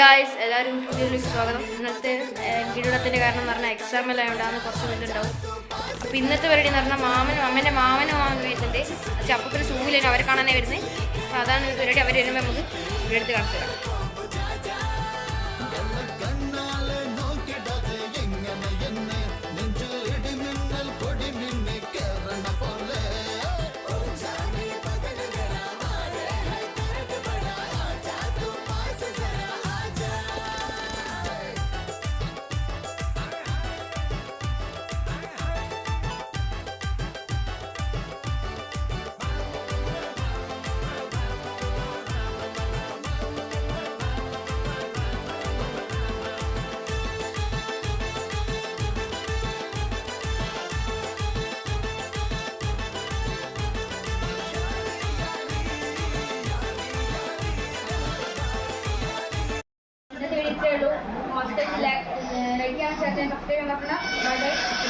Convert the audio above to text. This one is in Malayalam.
ഗായ്സ് എല്ലാവരും വീഡിയോയിലേക്ക് സ്വാഗതം. ഇന്നത്തെ കീഴടത്തിൻ്റെ കാരണം എന്ന് പറഞ്ഞാൽ എക്സാം എല്ലാം ഉണ്ടാകുന്ന കുറച്ച് മിനിറ്റുണ്ടാവും. അപ്പോൾ ഇന്നത്തെ പരിപാടി എന്ന് പറഞ്ഞാൽ അമ്മേൻ്റെ മാമനും വരുന്നുണ്ട്. പക്ഷേ അപ്പൂപ്പിന് സൂവിലാണ് അവരെ കാണാനേ വരുന്നത്. അപ്പോൾ അതാണ് പരിപാടി. അവർ വരുമ്പോൾ നമുക്ക് വീടെടുത്ത് കാണിച്ചു തരാം. मस्त लैक लड़कियां चाहते हैं सब्सक्राइब करना।